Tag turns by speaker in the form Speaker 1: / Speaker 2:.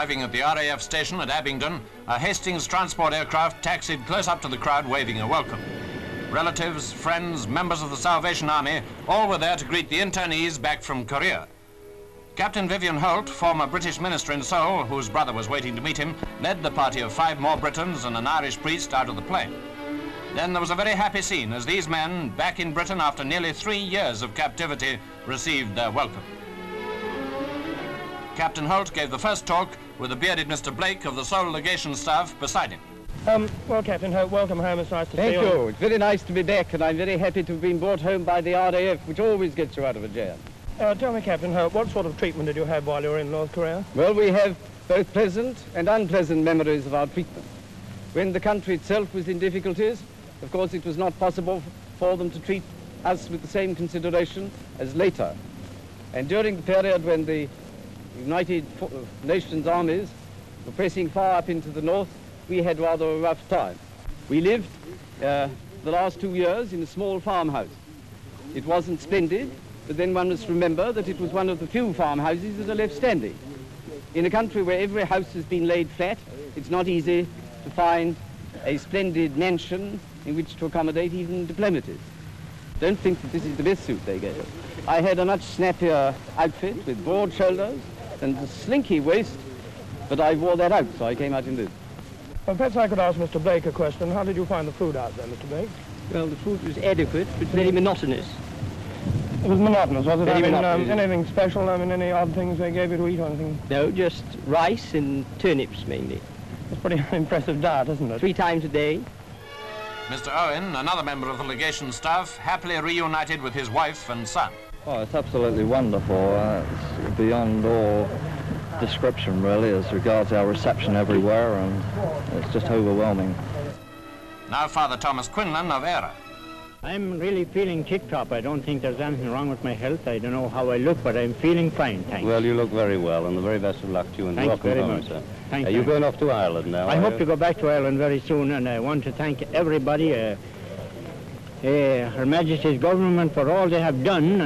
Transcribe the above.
Speaker 1: Arriving at the RAF Station at Abingdon, a Hastings Transport aircraft taxied close up to the crowd waving a welcome. Relatives, friends, members of the Salvation Army, all were there to greet the internees back from Korea. Captain Vivian Holt, former British minister in Seoul, whose brother was waiting to meet him, led the party of 5 more Britons and an Irish priest out of the plane. Then there was a very happy scene as these men, back in Britain after nearly 3 years of captivity, received their welcome. Captain Holt gave the first talk with the bearded Mr. Blake of the Seoul legation staff beside him.
Speaker 2: Well, Captain Holt, welcome home. It's nice to see you.
Speaker 3: Thank you. It's very nice to be back, and I'm very happy to have been brought home by the RAF, which always gets you out of a jam.
Speaker 2: Tell me, Captain Holt, what sort of treatment did you have while you were in North Korea?
Speaker 3: Well, we have both pleasant and unpleasant memories of our treatment. When the country itself was in difficulties, of course, it was not possible for them to treat us with the same consideration as later. And during the period when the United Nations armies were pressing far up into the north, we had rather a rough time. We lived the last 2 years in a small farmhouse. It wasn't splendid, but then one must remember that it was one of the few farmhouses that are left standing. In a country where every house has been laid flat, it's not easy to find a splendid mansion in which to accommodate even diplomatists. Don't think that this is the best suit they gave us. I had a much snappier outfit with broad shoulders and a slinky waist, but I wore that out, so I came out in this.
Speaker 2: Well, perhaps I could ask Mr. Blake a question. How did you find the food out there, Mr. Blake?
Speaker 3: Well, the food was adequate, but very monotonous.
Speaker 2: It was monotonous, was it?
Speaker 3: Very monotonous.
Speaker 2: Anything special? I mean, any odd things they gave you to eat or anything?
Speaker 3: No, just rice and turnips mainly.
Speaker 2: It's a pretty impressive diet, isn't it?
Speaker 3: 3 times a day.
Speaker 1: Mr. Owen, another member of the legation staff, happily reunited with his wife and son.
Speaker 4: Oh, it's absolutely wonderful. It's beyond all description, really, as regards our reception everywhere, and it's just overwhelming.
Speaker 1: Now Father Thomas Quinlan of Era.
Speaker 5: I'm really feeling tip-top. I don't think there's anything wrong with my health. I don't know how I look, but I'm feeling fine, thanks.
Speaker 6: Well, you look very well, and the very best of luck to you, and
Speaker 5: Thanks
Speaker 6: welcome
Speaker 5: very
Speaker 6: home,
Speaker 5: much.
Speaker 6: sir.
Speaker 5: Thank
Speaker 6: Are
Speaker 5: you.
Speaker 6: you going off to Ireland now?
Speaker 5: I hope to go back to Ireland very soon, and I want to thank everybody, Her Majesty's government, for all they have done.